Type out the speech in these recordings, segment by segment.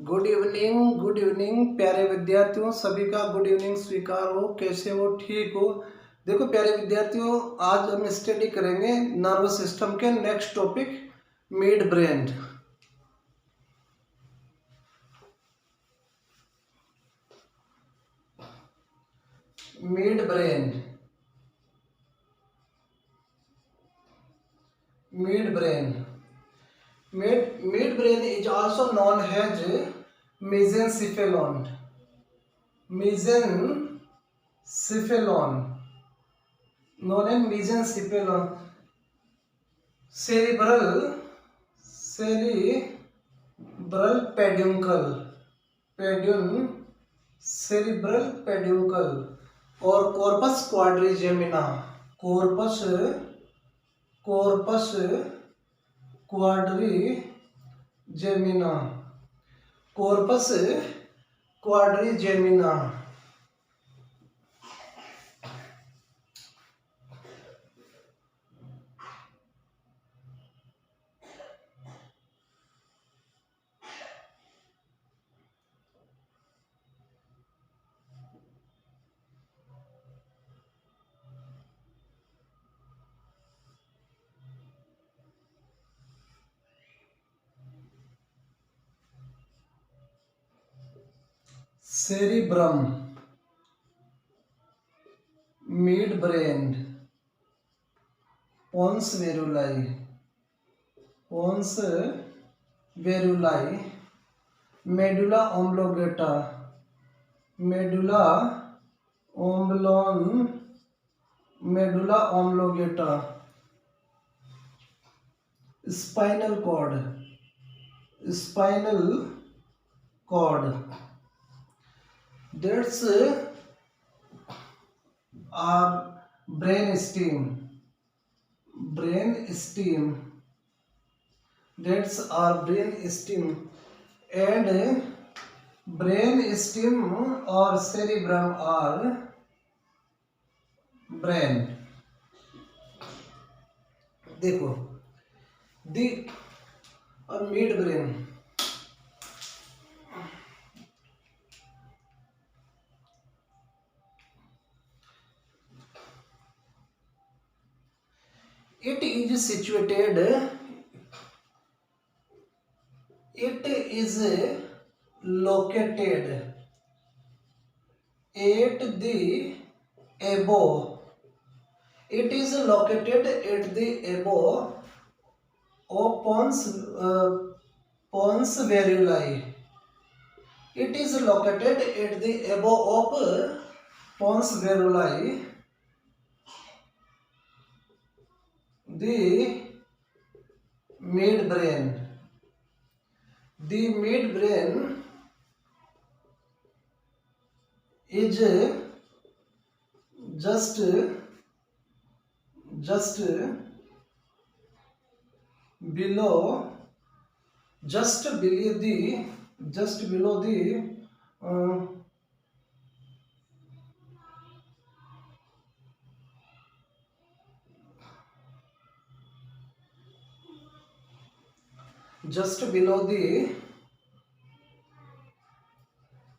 Good evening प्यारे विद्यार्थियों, सभी का गुड इवनिंग स्वीकार हो। कैसे हो? ठीक हो? देखो प्यारे विद्यार्थियों, आज हम स्टडी करेंगे नर्वस सिस्टम के next topic midbrain. Midbrain midbrain mid brain is also known as mesencephalon mesencephalon known as mesencephalon cerebral peduncle और corpus quadrigemina corpus quadrigemina corpus quadrigemina cerebrum midbrain pons veruli medulla oblongata medulla oblongata spinal cord that's our brain stem that's our brain stem and brain stem or cerebrum are brain. देखो दी और mid brain it is situated located at the above it is located at the above of pons veruli it is located at the above of pons veruli the midbrain is just below the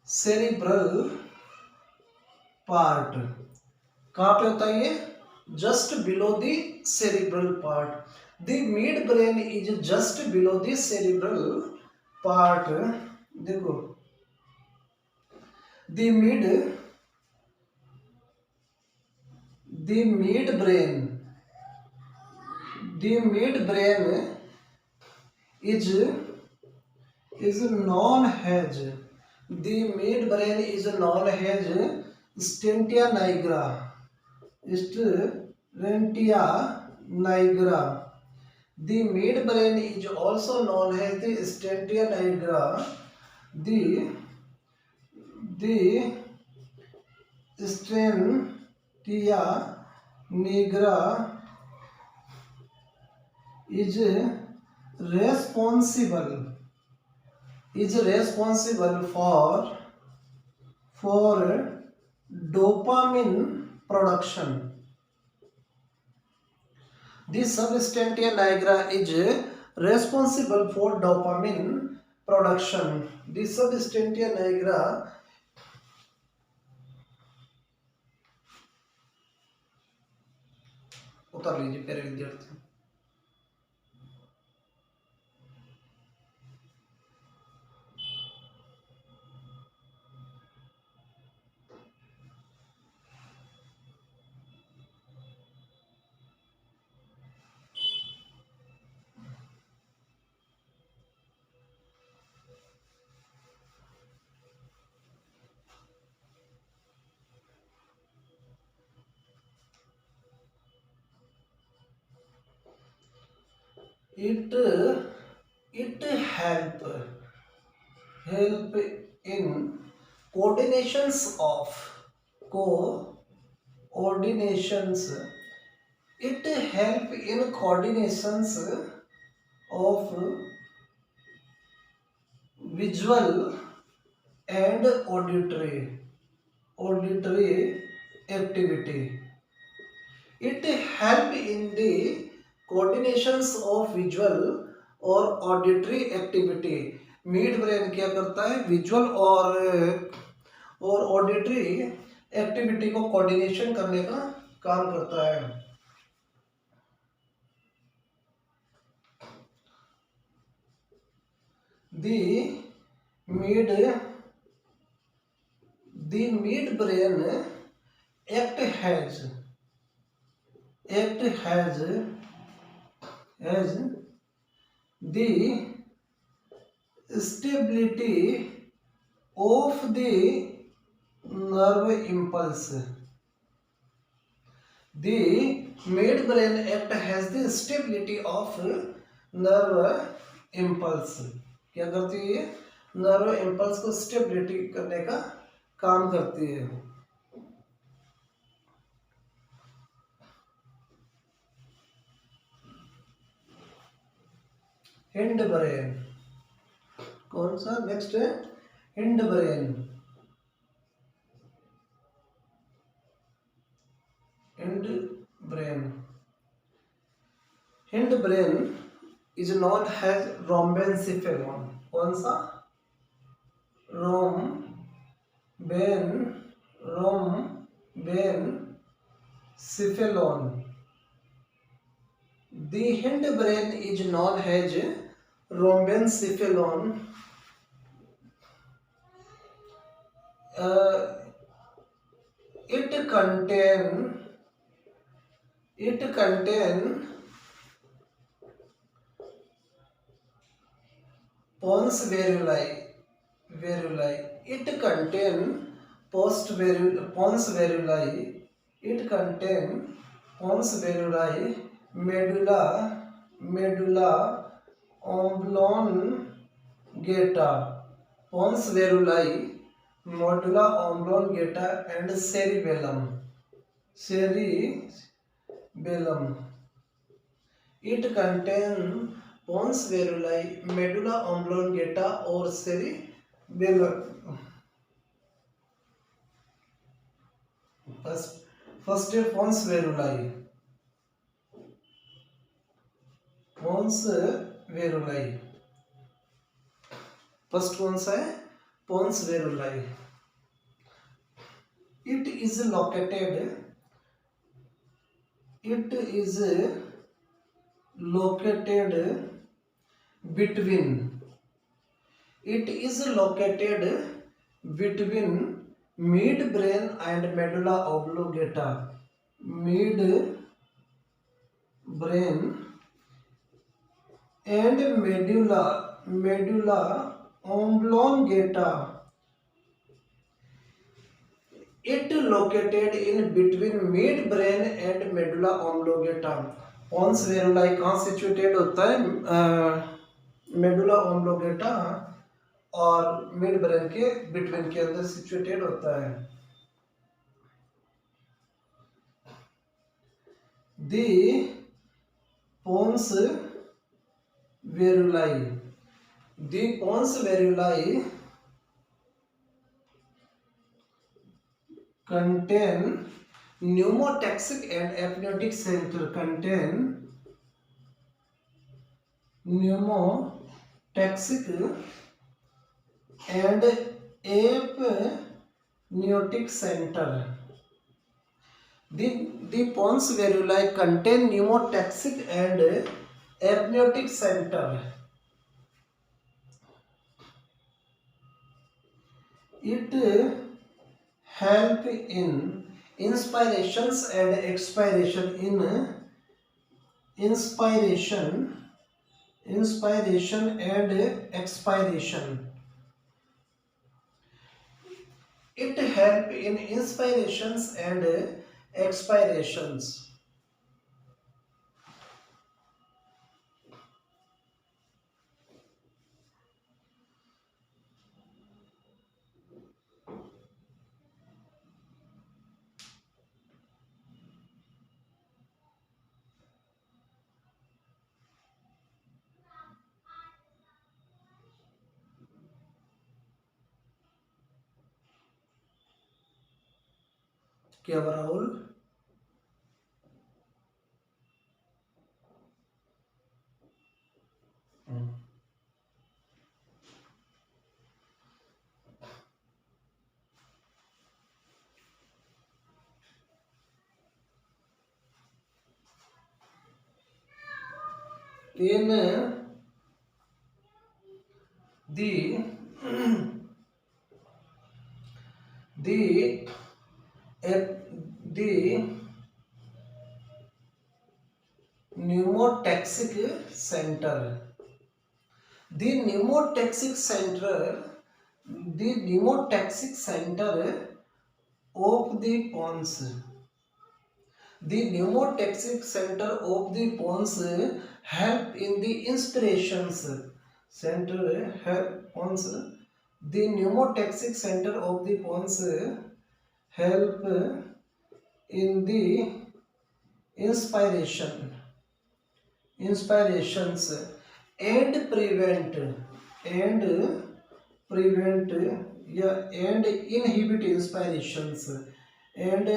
cerebral part. कहाँ पे होता है ये? Just below the cerebral part. The mid brain is just below the cerebral part. देखो the mid brain is known as stentia nigra. The midbrain is also known as the stentia nigra. The stentia nigra is responsible for dopamine production. The substantia nigra is responsible for dopamine production. The substantia nigra उतार लीजिए प्यारे विद्यार्थी। It help in coordinations of coordinations. It help in coordinations of visual and auditory activity. It help in the coordinations of visual और auditory activity. Mid brain क्या करता है, visual और auditory activity को कोऑर्डिनेशन करने का काम करता है। The mid brain act has the stability of the nerve impulse. The mid-brain act has the stability of nerve impulse. क्या करती है ये? नर्व इम्पल्स को स्टेबिलिटी करने का काम करती है। हिंड ब्रेन, कौन सा नेक्स्ट है? Hind brain. Hind brain is known as rhombencephalon. कौन सा? Rhombencephalon. The hind brain is known as rhombencephalon. It contain pons varuli. It contain pons varuli. It contain pons varuli, medulla oblongata, pons varuli, medulla oblongata and cerebellum. It contain pons varuli, medulla oblongata और cerebellum. First है pons varuli. First कौन सा है? pons varuli. It is located between midbrain and medulla oblongata. Midbrain and medulla oblongata. It located in between midbrain and medulla oblongata. pons varuli कहाँ situated होता है? Medulla oblongata और mid brain के between के अंदर सिचुएटेड होता है। The pons varuli contain pneumotaxic and apneutic center. Pneumotaxic and amniotic center. The pons variculi contain pneumotaxic and amniotic center. It help in inspirations and expiration. Inspiration and expiration. It help in inspirations and expirations. क्या Rahul? In the the the pneumotaxic center. The pneumotaxic center. The pneumotaxic center of the pons. The pneumotaxic center of the pons help in the inspirations. Center help pons. The pneumotaxic center of the pons help in the inspirations and prevent and inhibit inspirations and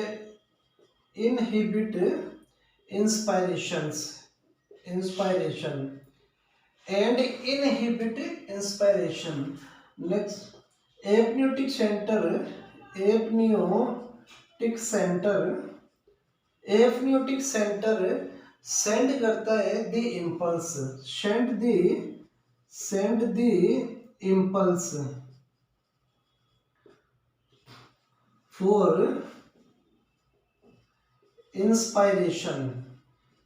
inhibit inspiration and inhibit inspiration. Next, apneutic center. apneutic center apneutic center send करता है the impulse. Send the impulse for inspiration.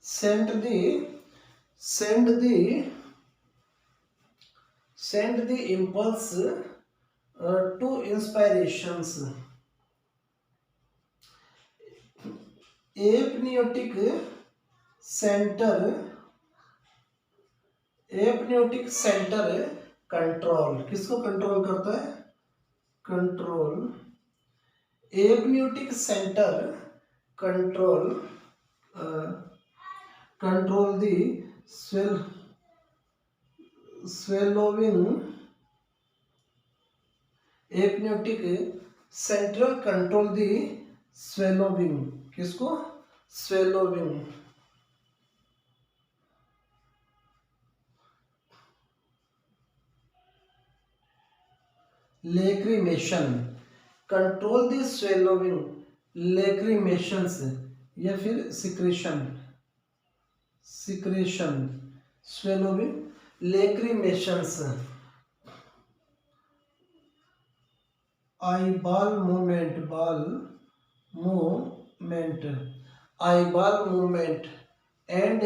Send the impulse to inspirations. Apneustic centre control. किसको control करता है? Control. Apneustic centre control the swallowing. Apneustic centre control the swallowing. किसको? swallowing. Lacrimation control the swallowing. Lacrimations या फिर secretion swallowing lacrimations. eyeball movement and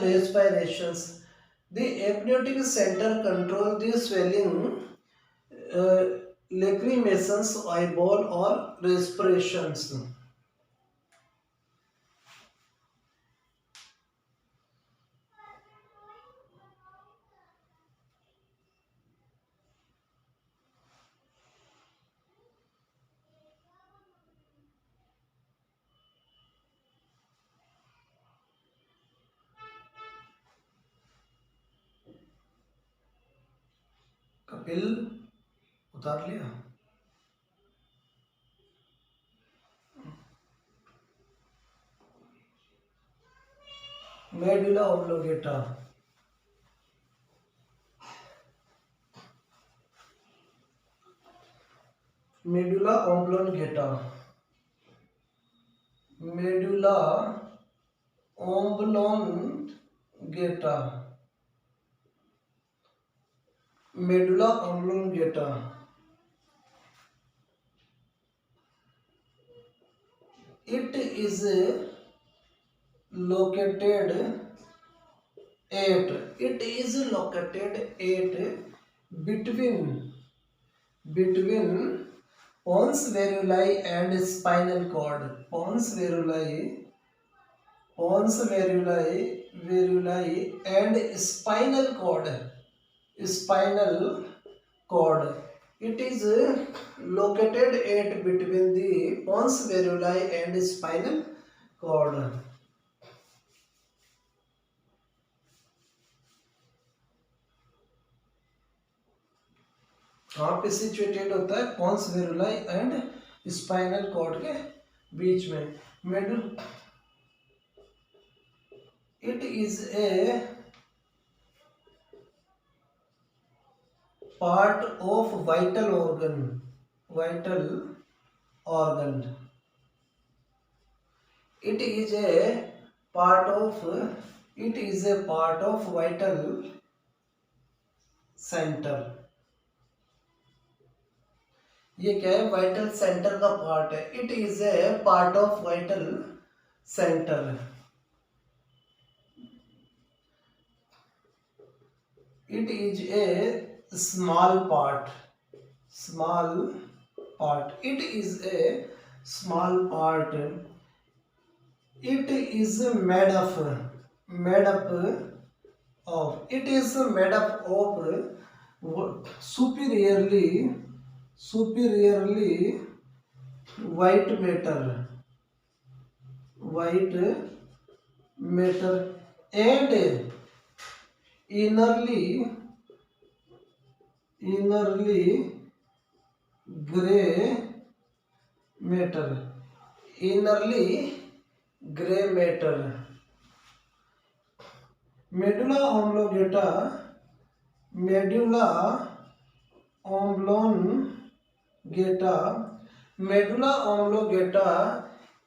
respirations. The apneutic center control the swelling, lacrimations, eyeball or respirations. Kapil उतार लिया. Medulla oblongata, medulla oblongata, medulla oblongata, medulla oblongata. It is located at, it is located at between pons varuli and spinal cord, pons varuli and spinal cord. It is located at between the pons varuli and spinal cord. कहाँ पे situated होता है? Pons varolii and spinal cord के बीच में. Medulla, it is a part of vital organ, it is a part of vital center. ये क्या है? वाइटल सेंटर का पार्ट है. It is a part of vital centre. It is A small part, it is a small part. It is made up of, it is made up of superiorly white matter and innerly gray matter, medulla oblongata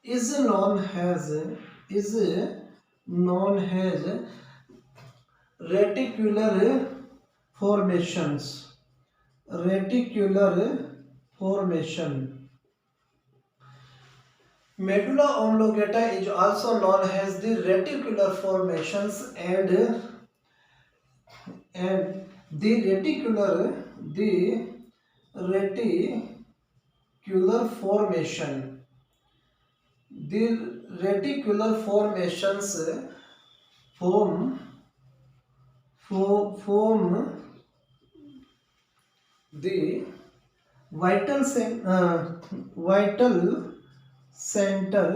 is known as reticular formation. Medulla oblongata is also known as the reticular formations and the reticular formation. The reticular formations form the vital center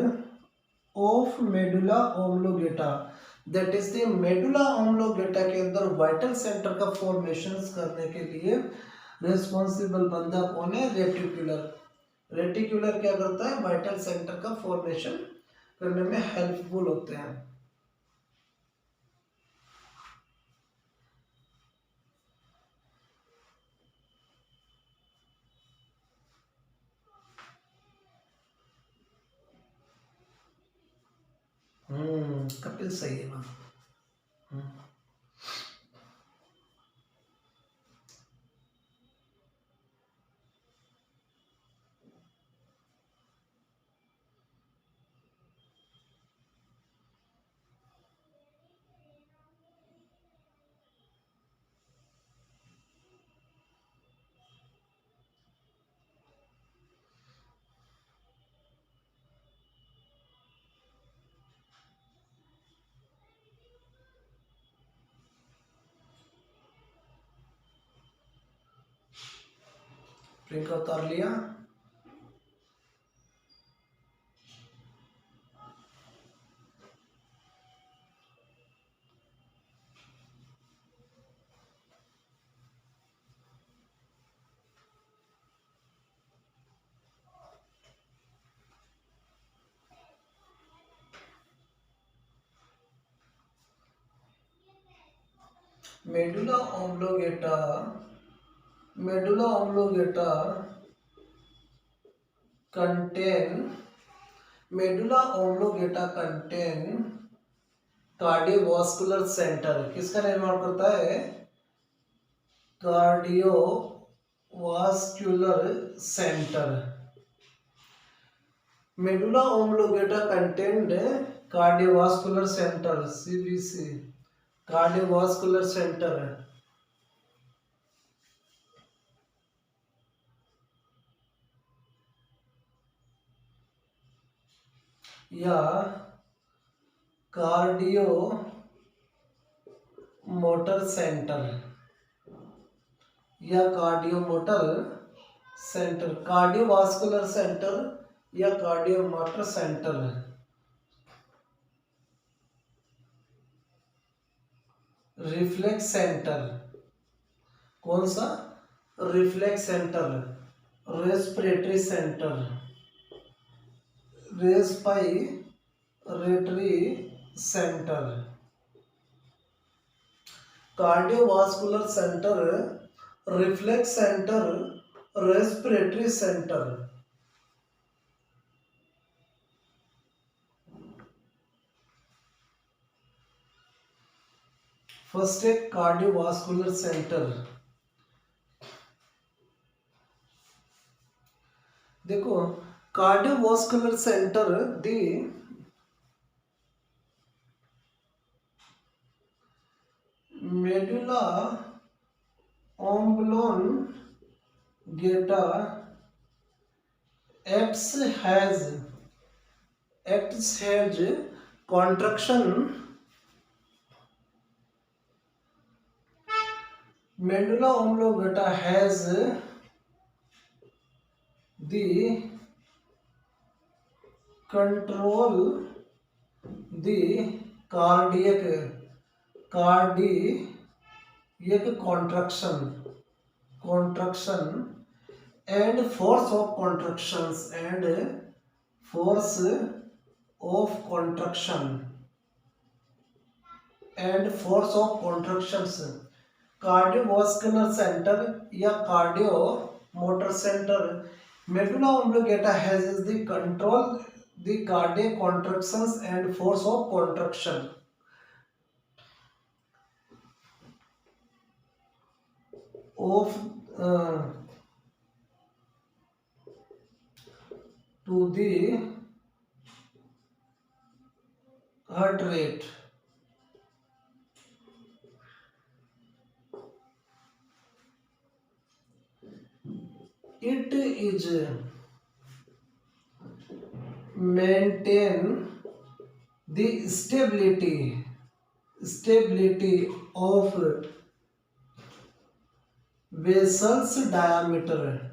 of medulla oblongata. That is the medulla oblongata के अंदर vital centre का formations करने के लिए responsible बंदा कौन है? Reticular क्या करता है? वाइटल सेंटर का फॉर्मेशन करने में हेल्पफुल होते हैं. कपिल सही है ना. प्रिंट उतार लिया. Medulla oblongata, medulla oblongata contain, medulla oblongata contain cardiovascular centre. किसका निर्माण करता है? Cardiovascular centre. Medulla oblongata contain cardiovascular centre, CBC, cardiovascular centre. या कार्डियो मोटर सेंटर, या cardio motor centre, cardiovascular centre या cardio motor centre. Reflex centre, कौन सा? Reflex centre, respiratory centre, respiratory centre, cardiovascular centre, reflex centre, respiratory centre. First है cardiovascular centre. देखो cardiovascular centre the medulla oblongata acts has contraction, medulla oblongata has the control the cardiac contraction and force of contractions cardiovascular centre या cardio motor centre. Medulla oblongata has the control the cardiac contractions and force of contraction of to the heart rate। It is maintain the stability of vessels diameter।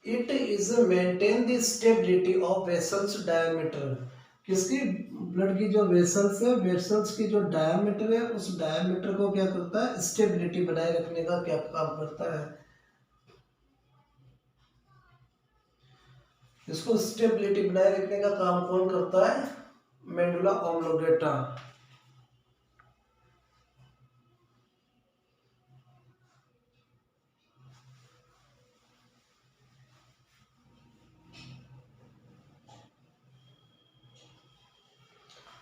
It is maintain the stability of vessels diameter। किसकी? Blood की जो vessels है, vessels की जो diameter है, उस diameter को क्या करता है? स्टेबिलिटी बनाए रखने का क्या काम करता है? इसको स्टेबिलिटी बनाए रखने का काम कौन करता है? Medulla oblongata.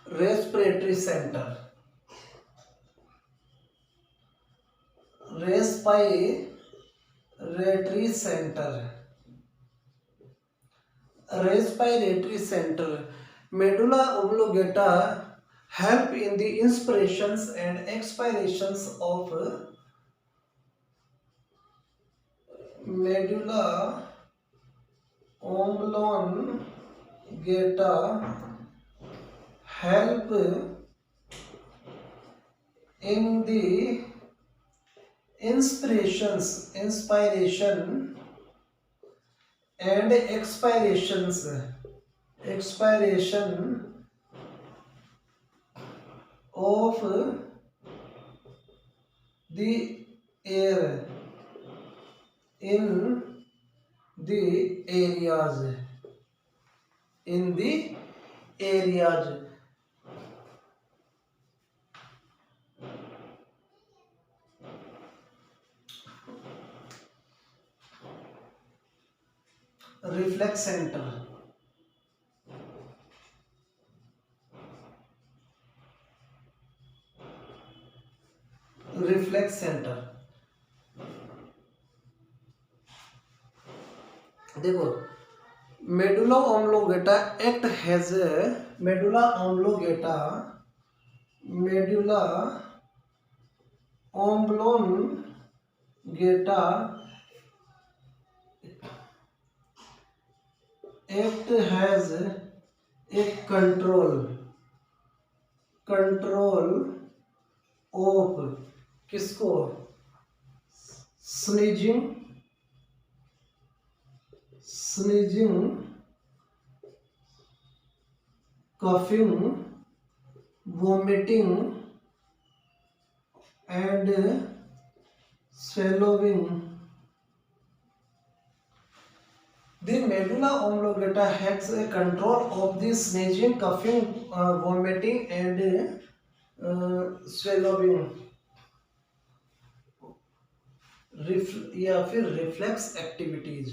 Respiratory centre, respiratory centre, respiratory centre. Medulla oblongata help in the inspirations and expirations of medulla oblongata, help in the inspiration and expiration of the air in the areas reflex center, reflex center। देखो medulla oblongata act has a medulla oblongata medulla oblongata act has a control of किसको sneezing coughing vomiting and swallowing। The medulla oblongata has a control of the sneezing, coughing, vomiting and swallowing। या फिर reflex activities.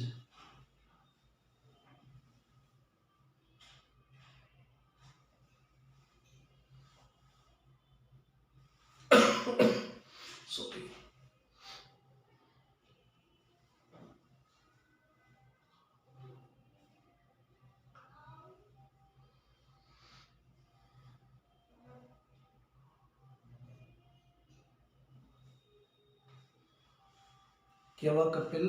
Sorry क्या हुआ Kapil?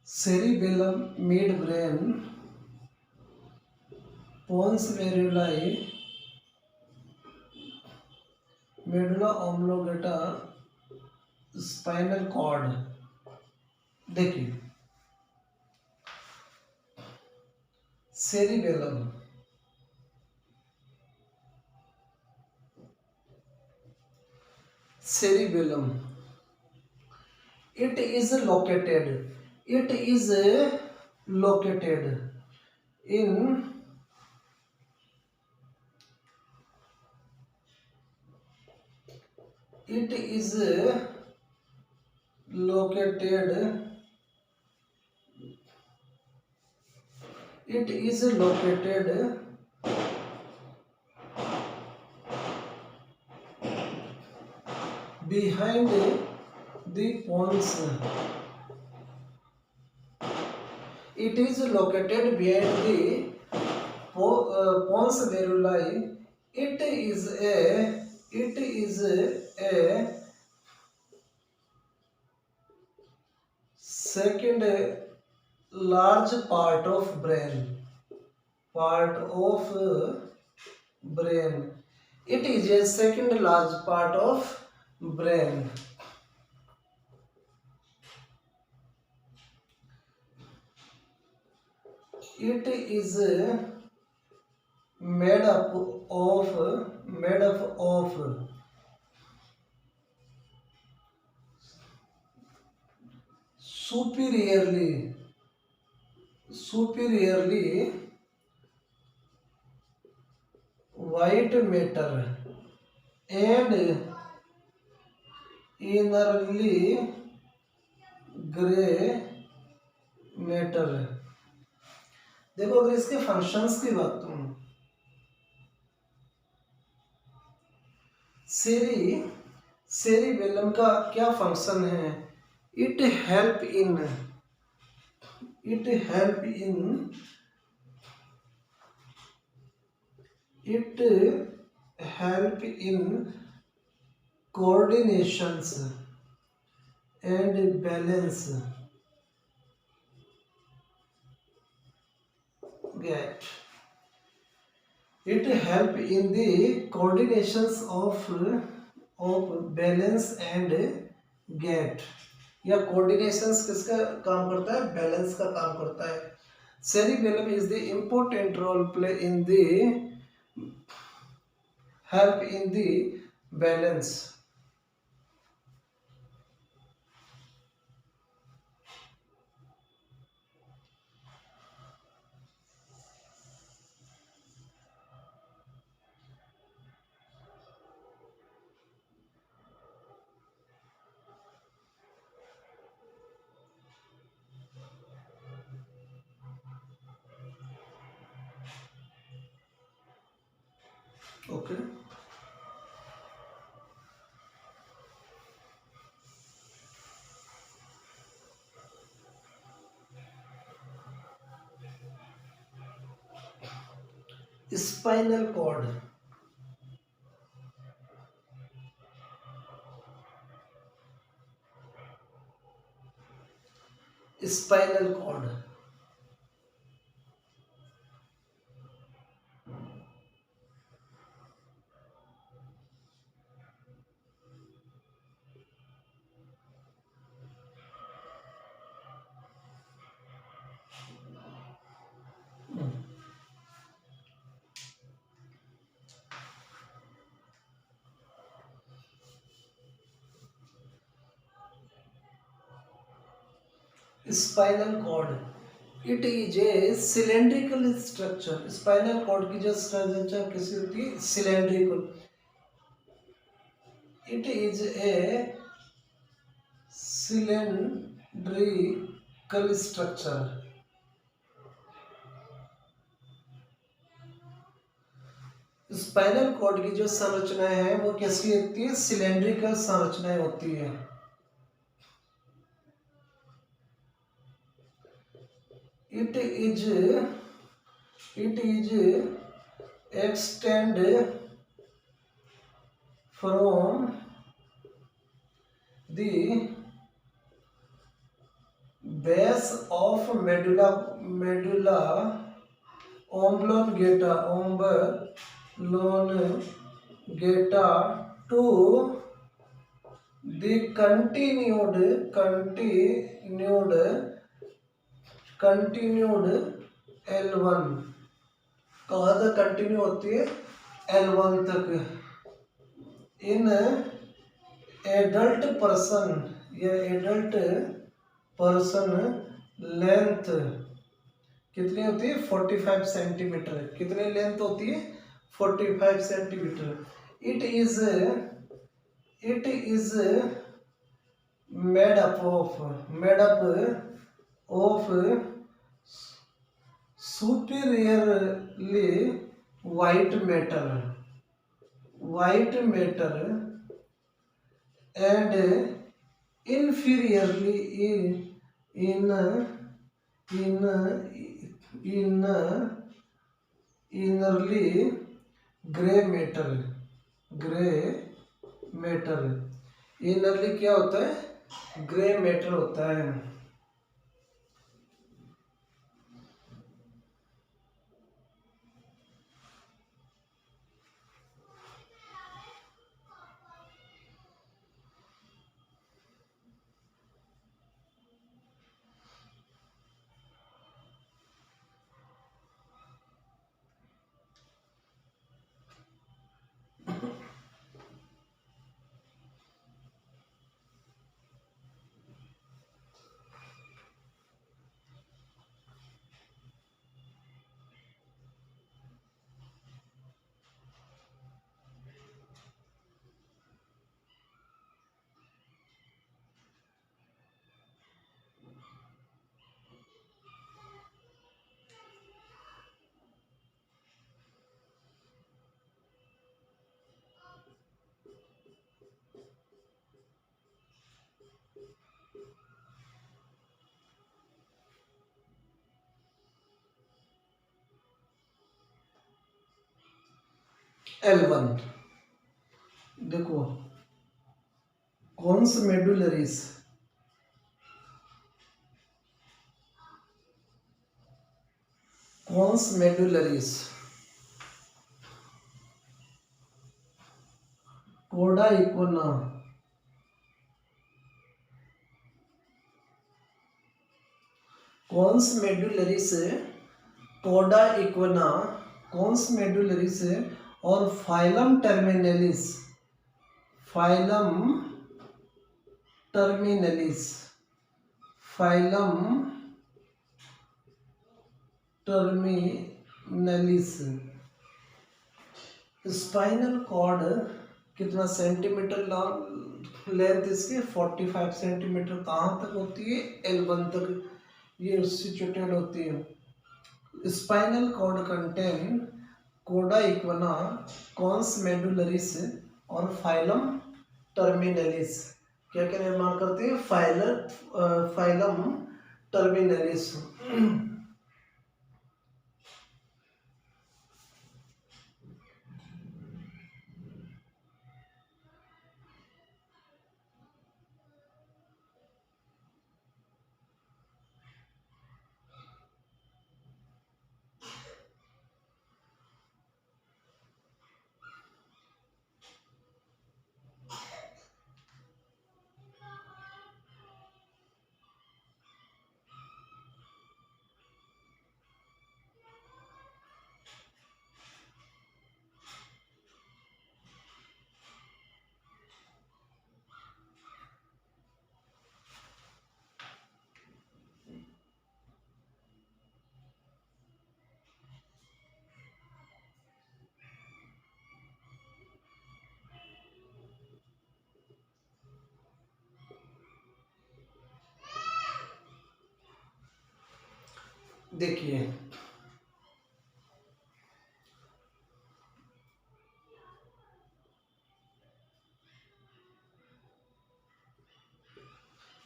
cerebellum, midbrain, pons variculae, medulla oblongata, spinal cord. देखिए cerebellum, cerebellum, it is located in it is located behind the pons। It is located behind the pons variculae। It is a second large part of brain। It is a second large part of brain। It is made up of superiorly white matter and innerly grey matter. देखो अगर इसके functions की बात करूं, cerebellum का क्या function है? It help in it help in it help in coordinations and balance gait. It help in the coordinations of balance and gait. या coordinations किसका काम करता है? बैलेंस का काम करता है। cerebellum is the important role play in the help in the balance. Okay. Spinal cord. Spinal cord. Spinal cord it is a cylindrical structure. Spinal cord की जो स्ट्रक्चर कैसी होती है? Cylindrical. It is a cylindrical structure. Spinal cord की जो संरचनाएं हैं वो कैसी होती है? सिलेंड्रिकल संरचनाएं होती है। It is extend from the base of medulla oblongata to the continued L1। कहाँ तक कंटिन्यू होती है? L1 तक। इन एडल्ट पर्सन या एडल्ट पर्सन लेंथ कितनी होती है? 45 सेंटीमीटर। कितनी लेंथ होती है? 45 centimetre. It is made up of superiorly white matter and inferiorly in innerly gray matter। Innerly क्या होता है? ग्रे मैटर होता है। L1। देखो कॉन्स मेडुलरीज, कॉन्स मेडुलरीज, कोडा इक्वना, कॉन्स मेडुलरीज, कोडा इक्वना, कॉन्स मेडुलरीज और filum terminalis, filum terminalis, filum terminalis. Spinal cord कितना सेंटीमीटर लेंथ इसकी 45 सेंटीमीटर। कहाँ तक होती है? L1 तक ये सिचुएटेड होती है। स्पाइनल कॉर्ड कंटेन कोडा इक्वना, कॉन्स मेडुलरिस और फाइलम टर्मिनलिस। क्या क्या निर्माण करते हैं? Filum terminalis. देखिए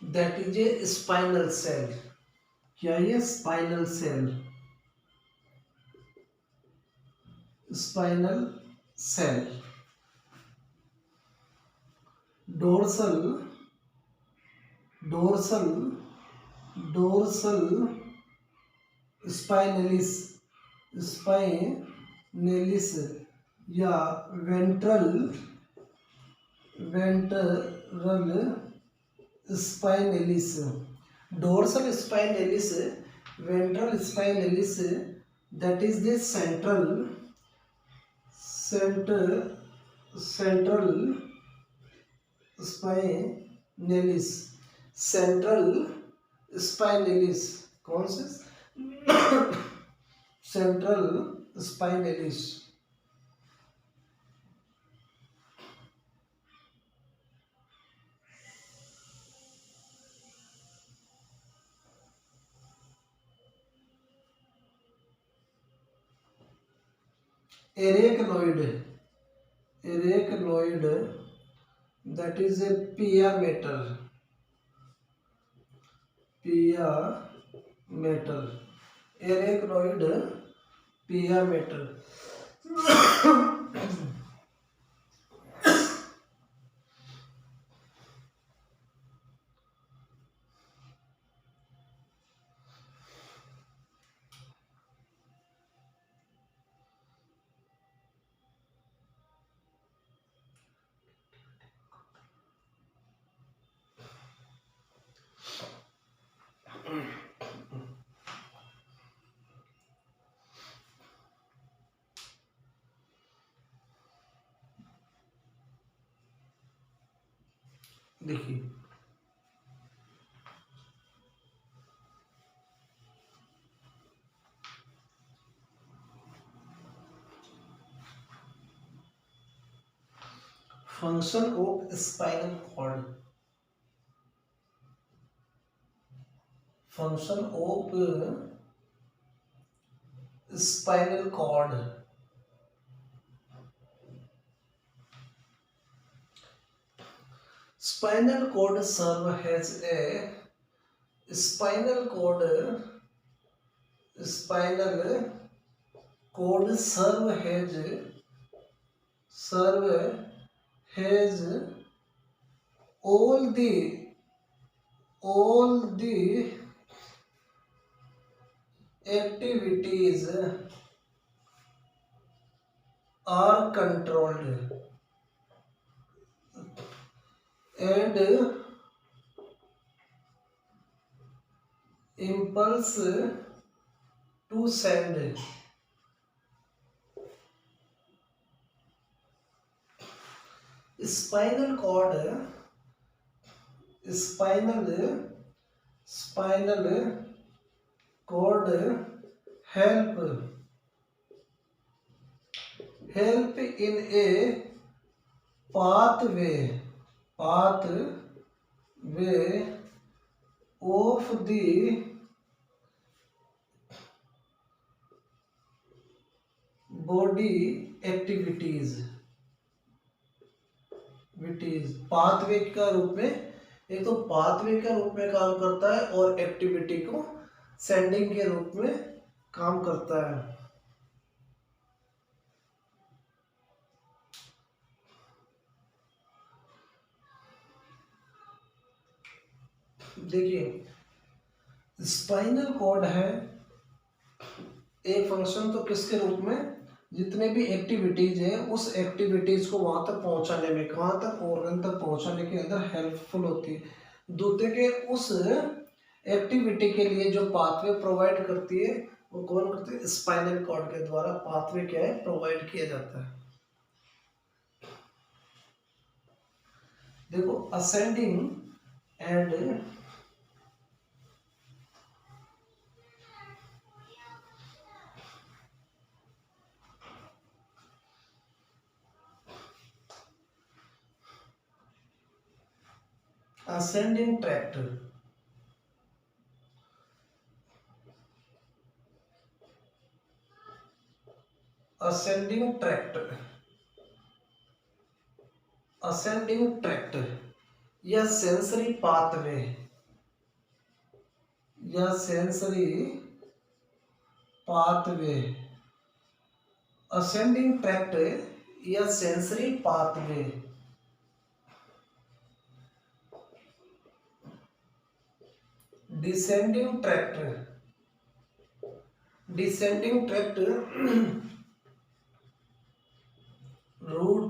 that is a spinal cell. क्या ये? Spinal cell, spinal cell. Dorsal, dorsal, dorsal spinalis, spinalis या ventral, ventral spinalis. Dorsal spinalis, ventral spinalis, that is the central spinalis, central spinalis। कौन से? Central spinalis. Arachnoid, arachnoid that is a pia mater, pia mater, arachnoid pia mater। देखिए function of spinal cord, function of spinal cord. Spinal cord serve has a, spinal cord, spinal cord serve has serve has all the activities are controlled and impulse to send spinal cord spinal cord help in a pathway of the body activities pathway का रूप में, एक तो pathway का रूप में काम करता है और एक्टिविटी को सेंडिंग के रूप में काम करता है। देखिए स्पाइनल कॉर्ड है एक फंक्शन तो किसके रूप में, जितने भी एक्टिविटीज है उस एक्टिविटीज को वहां तक पहुंचाने में, कहाँ तक, ऑर्गन तक पहुंचाने के अंदर हेल्पफुल होती है। दूसरे के उस एक्टिविटी के लिए जो पाथवे प्रोवाइड करती है वो कौन करती है, स्पाइनल कॉर्ड के द्वारा पाथवे क्या है प्रोवाइड किया जाता है। देखो ascending and ascending tract ascending tract ascending tract या सेंसरी पाथवे या सेंसरी पाथवे असेंडिंग ट्रैक्ट या sensory pathway descending tract route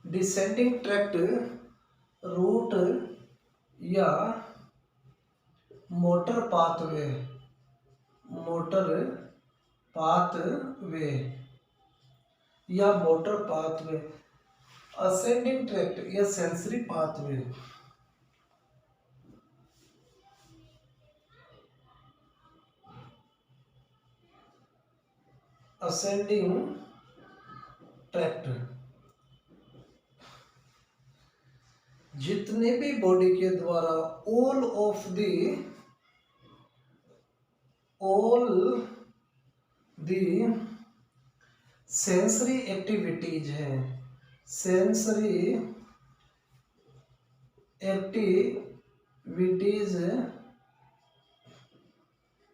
descending tract route या मोटर पाथवे या मोटर पाथवे असेंडिंग ट्रैक्ट या सेंसरी पाथवे असेंडिंग ट्रैक्ट जितने भी body के द्वारा all the सेंसरी एक्टिविटीज है, sensory activities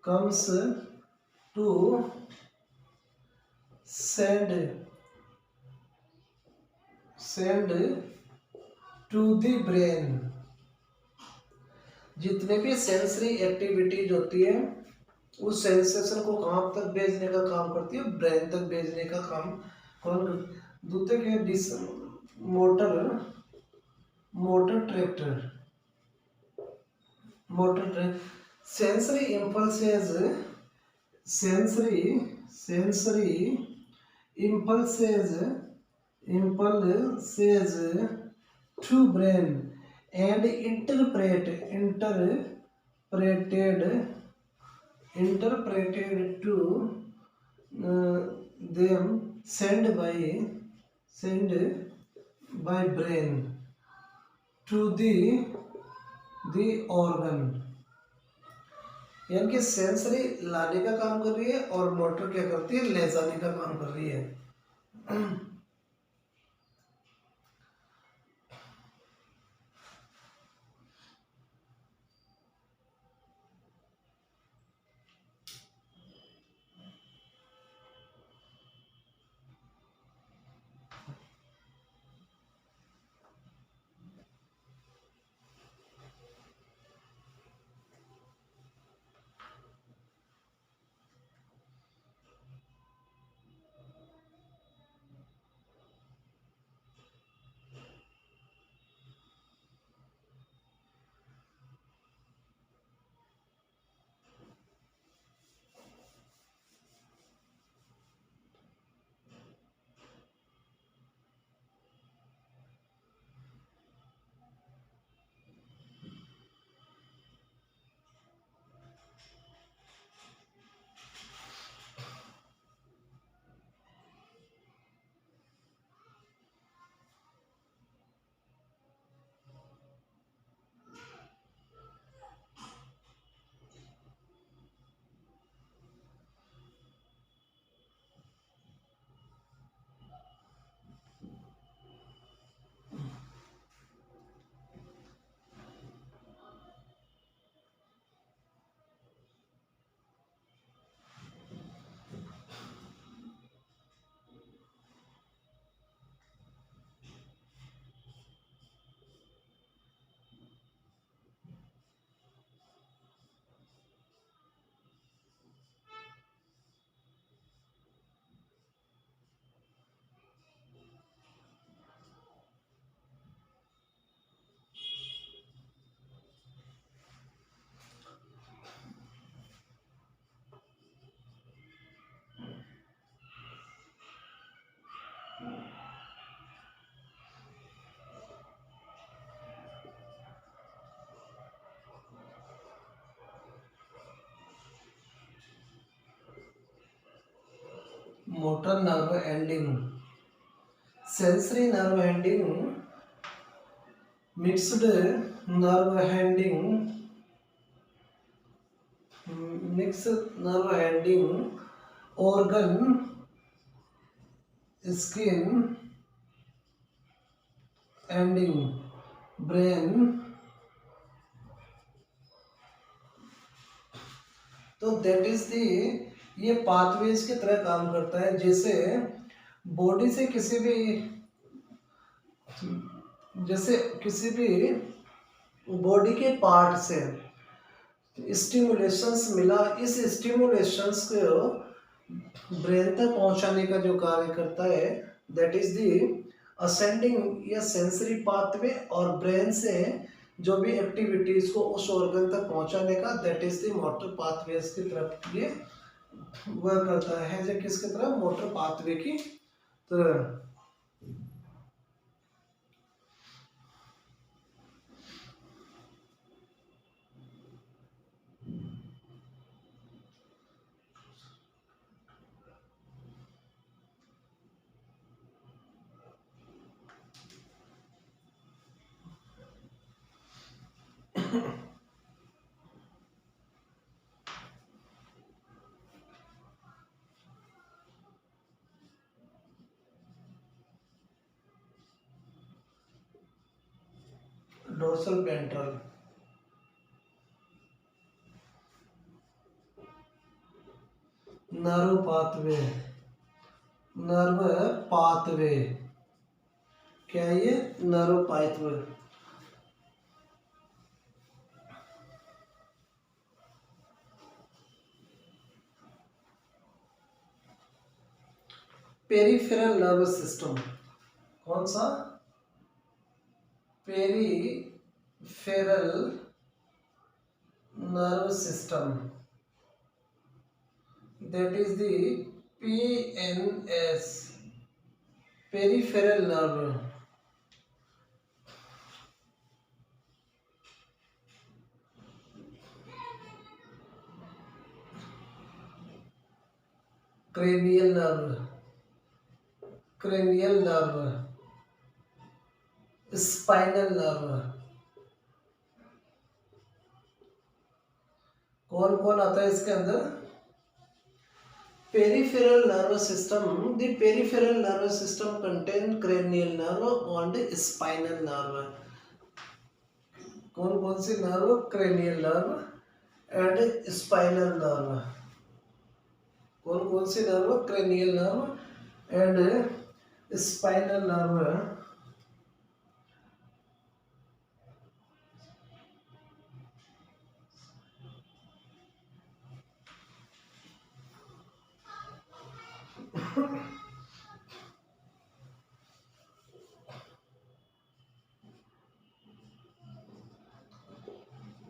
comes to send to the brain। जितने भी सेंसरी एक्टिविटीज होती है उस सेंसेशन को कहाँ तक भेजने का काम करती है, ब्रेन तक भेजने का काम कौन करती। दूसरे के motor tractor sensory impulses to brain and interpreted to them sent by brain to the organ। यानी कि सेंसरी लाने का काम कर रही है और मोटर क्या करती है, ले जाने का काम कर रही है। motor nerve ending, sensory nerve ending, mixed nerve ending, organ, skin ending, brain. तो दैट इज दी, ये पाथवेज की तरह काम करता है। जैसे बॉडी से किसी भी बॉडी के पार्ट से स्टिमुलेशंस मिला, इस स्टिमुलेशंस को ब्रेन तक पहुंचाने का जो कार्य करता है दैट इज दी असेंडिंग या सेंसरी पाथवे, और ब्रेन से जो भी एक्टिविटीज को उस ऑर्गन तक पहुंचाने का that is the motor pathways की तरफ ये वर्क करता है। जो किसकी तरह, मोटर पाथवे की तरह। डोर्सल वेंट्रल, नर्व पाथवे, क्या है ये, nerve pathway. Peripheral nerve system, कौन सा, peripheral nerve system, that is the PNS, peripheral nerve. Cranial nerve, spinal nerve. कौन कौन आता है इसके अंदर, peripheral nerve system, the peripheral nerve system contain cranial nerve and spinal nerve. कौन कौन सी nerve, cranial nerve and spinal nerve. कौन कौन सी nerve, cranial nerve and spinal nerve.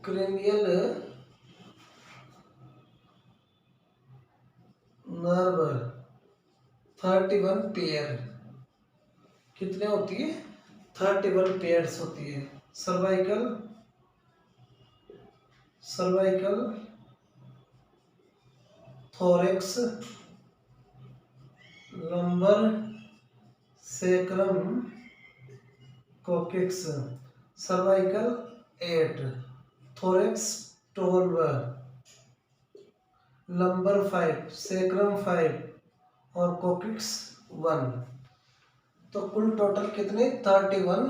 Cranial nerve 31 pair, कितने होती है, 31 पेयर्स होती है। Cervical thorax, lumbar, sacrum, coccyx. Cervical 8, thorax 12, lumbar 5, sacrum 5 और कोकिक्स 1। तो कुल टोटल कितने, 31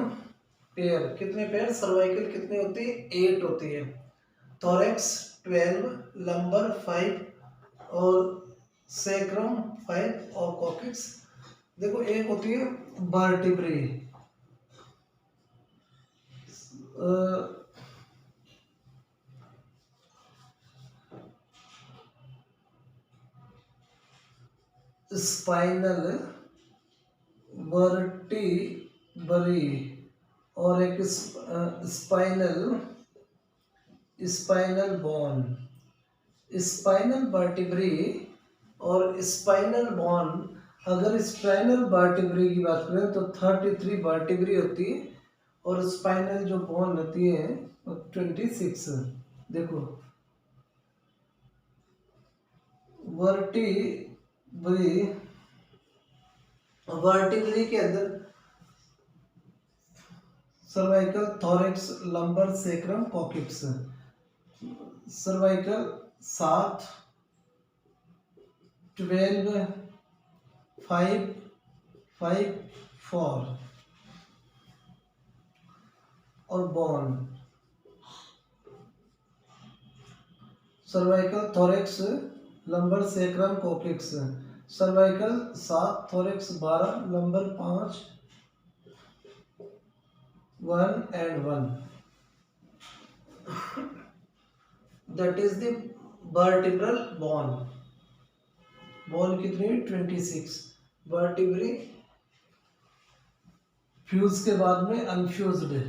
पेयर। कितने पेयर, सर्वाइकल कितनी होती है, 8 होती है, थोरेक्स 12, लंबर 5 और सेक्रम 5 और कोकिक्स। देखो एक होती है वर्टिब्री, स्पाइनल वर्टिब्री और एक स्पाइनल बोन। स्पाइनल वर्टिब्री और स्पाइनल बोन, अगर स्पाइनल वर्टिब्री की बात करें तो 33 वर्टिब्री होती है और स्पाइनल जो बोन होती है 26। देखो वर्टिब्री वर्टिब्ररी के अंदर cervical, thorax, lumbar, sacrum, coccyx. Cervical 7, 12, 5, 5, 4 और bone. Cervical, thorax, lumbar, sacrum, coccyx. Cervical 7, thorax 12, lumbar 5, 1 and 1. That is the vertebral bone. Bone कितनी? 26. Vertebrae फ्यूज के बाद में अनफ्यूज्ड है।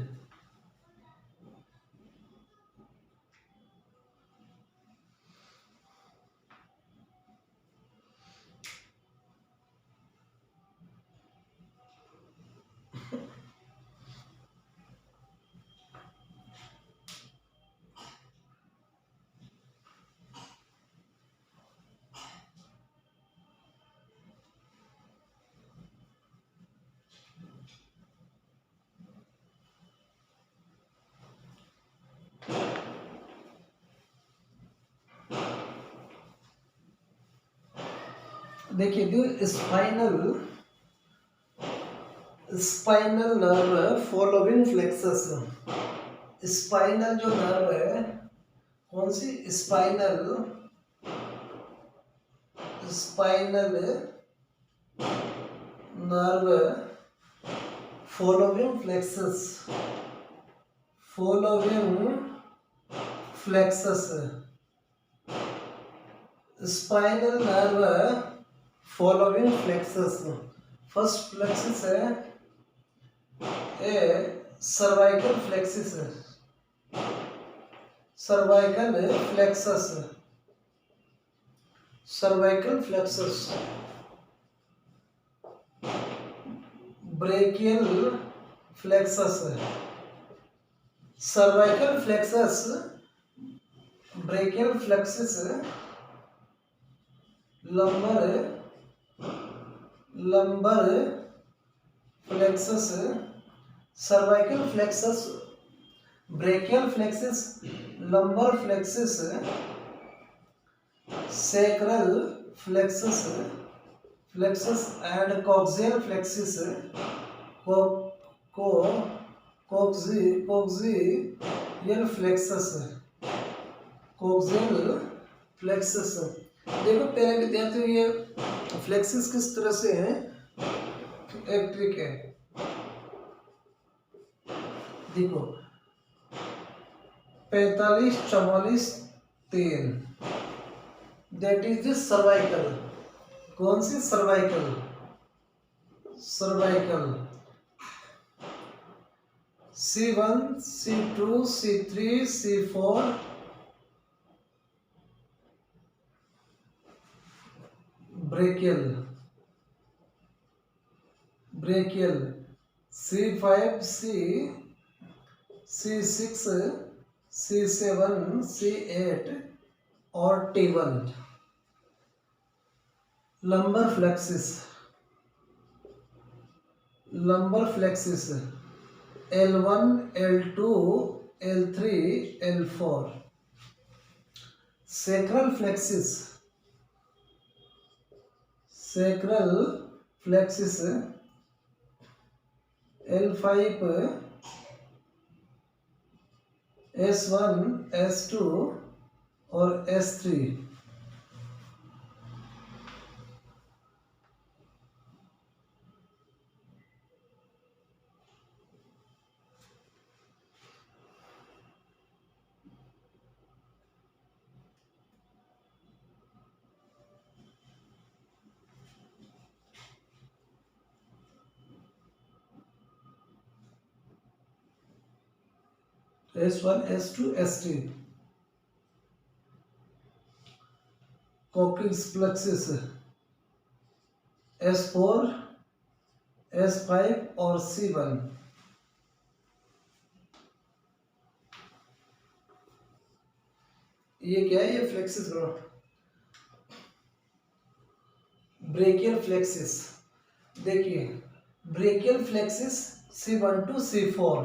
देखिए जो spinal nerve following plexus. Spinal जो नर्व है, कौन सी? Spinal nerve following plexus. Spinal nerve following plexus. First plexus है a cervical plexus, cervical plexus, cervical plexus. Brachial plexus, cervical plexus, brachial plexus, lumbar plexus, cervical plexus, brachial plexus, lumbar plexus, sacral flexus and coaxial flexus, coaxial plexus. देखो प्यारे विद्यार्थियों, ये फ्लेक्सिस किस तरह से है, एक ट्रिक है। देखो 45, 44, 3, दैट इज द सर्वाइकल। कौन सी? Cervical C1, C2, C3, C4, brachial C5, C6, C7, C8 और T1। Lumbar फ्लेक्सिस L1, L2, L3, L4। sacral flexus L5, S1, S2 और S3। S1, S2, S3। Coccyx फ्लेक्सिस S4, S5 और C1। ये क्या है? ये फ्लेक्सिस ground. Brachial plexus देखिए brachial plexus C1 to C4,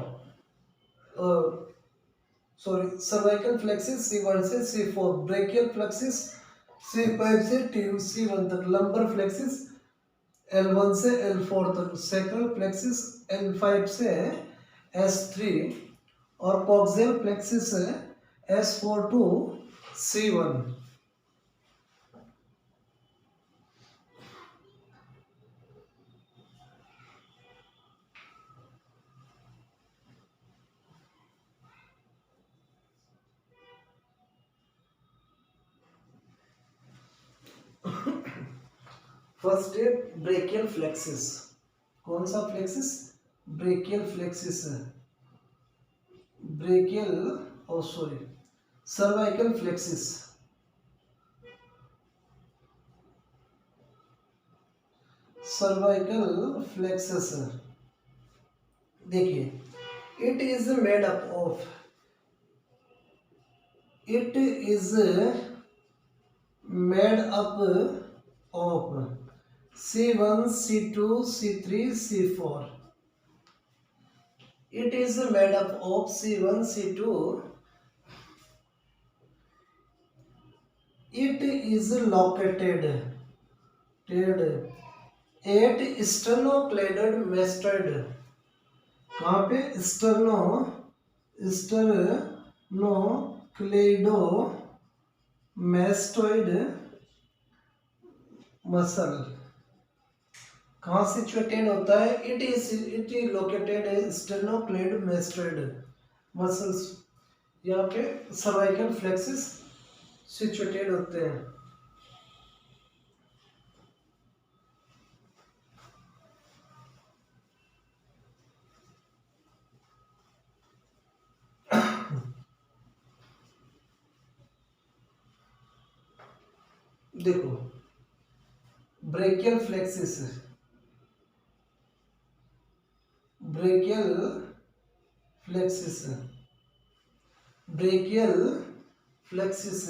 sorry cervical plexus C1 से C4, brachial फ्लेक्सिस C5 से C1 तक, लंबर फ्लेक्सिस L1 से L4 तक, सैक्रल फ्लेक्सिस L5 से S3 और coccygeal plexus S4 to C1। First है ब्रेकियल फ्लेक्सिस। कौन सा फ्लेक्सिस? ब्रेकियल फ्लेक्सिस है। Brachial sorry cervical plexus. Cervical plexus देखिए it is made up of, it is made up of C1 C2 C3 C4। It is made up of C1 C2, it is located at sternocleidomastoid, कहाँ पे? sternocleidomastoid muscle कहाँ situated होता है? It is located sternocleidomastoid muscles, यहाँ पे cervical plexus situated होते हैं। देखो brachial plexus, brachial plexus, brachial plexus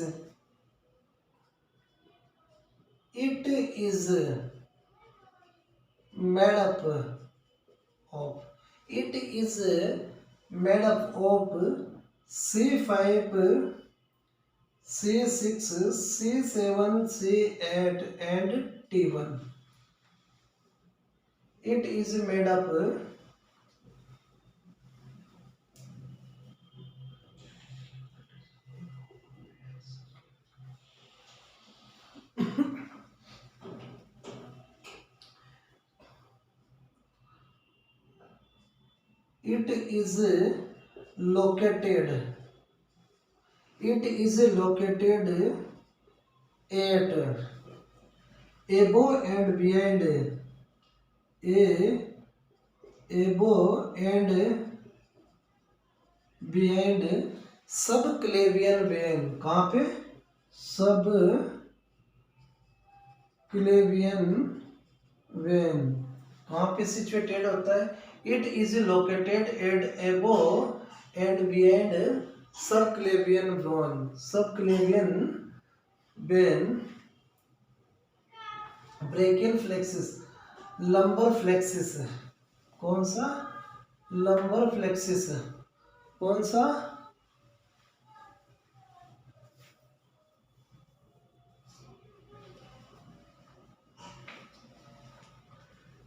it is made up of, it is made up of C5 C6 C7 C8 and T1। It is made up it is located, it is located at above and behind above and behind subclavian vein. कहाँ पे? Subclavian vein कहाँ पे situated होता है? It is located at above and behind subclavian vein, subclavian vein. Brachial plexus, lumbar plexus, कौन सा? Lumbar plexus, कौन सा?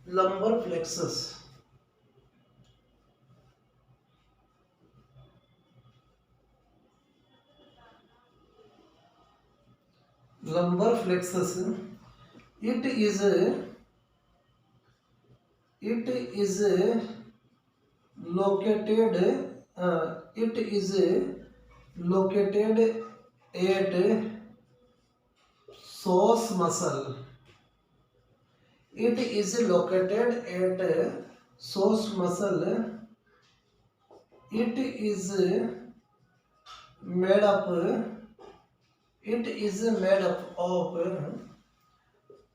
Lumbar plexus. lumbar flexus, it is located it is located at psoas muscle, it is located at psoas muscle, it is made up, it is made up of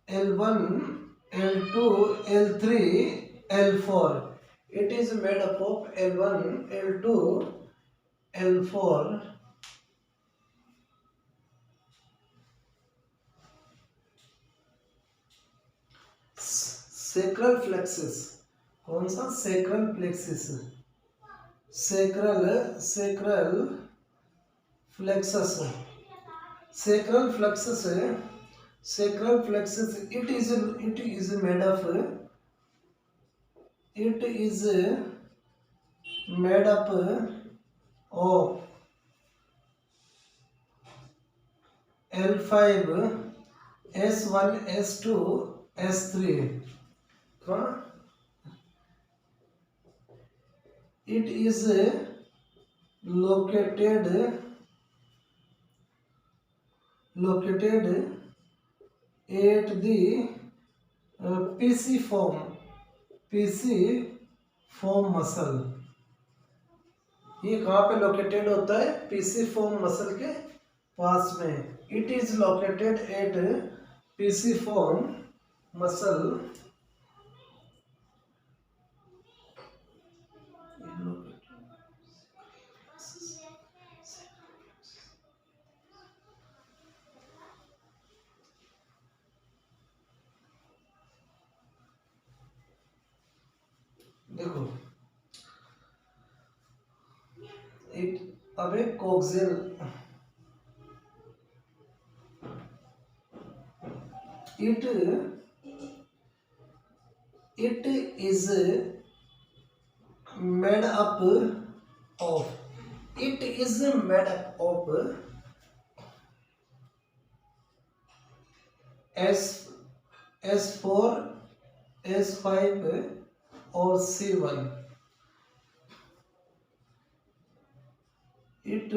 L1 L2 L3 L4, it is made up of L1 L2 L4 C sacral plexus, कौन सा? Sacral plexus, sacral sacral plexus, sacral plexus, sacral plexus, it is made of, it is made up of L5 S1 S2 S3. It is located at the pisiform muscle. ये कहाँ पे located होता है? Pisiform muscle के पास में. It is located eight pisiform muscle. देखो अब एक कोक्सियल, it is made up of, it is made up of S4 S5 और C1. It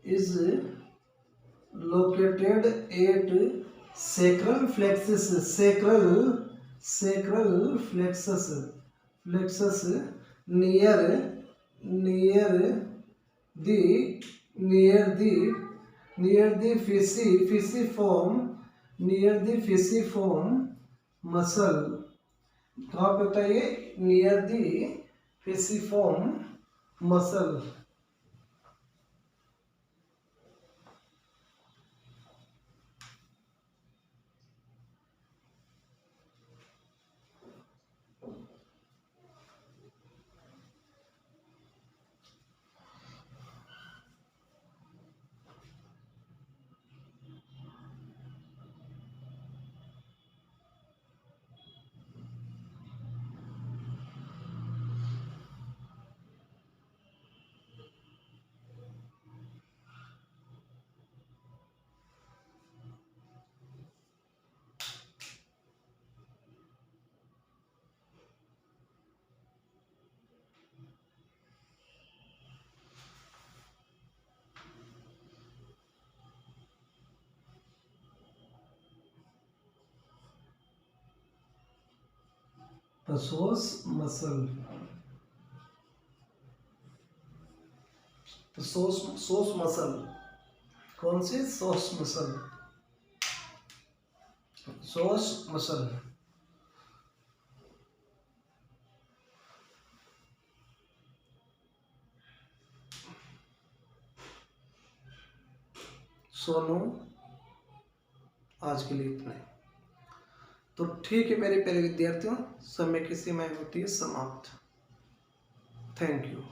is located at sacral plexus, sacral plexus near the pisiform muscle. कहाँ पे होता है ये? Near the pisiform muscle. psoas muscle, psoas muscle, कौन सी? Psoas muscle, psoas muscle. Sonu आज के लिए इतना ही. तो ठीक है मेरे प्यारे विद्यार्थियों, समय की सीमाएं होती है समाप्त. Thank you.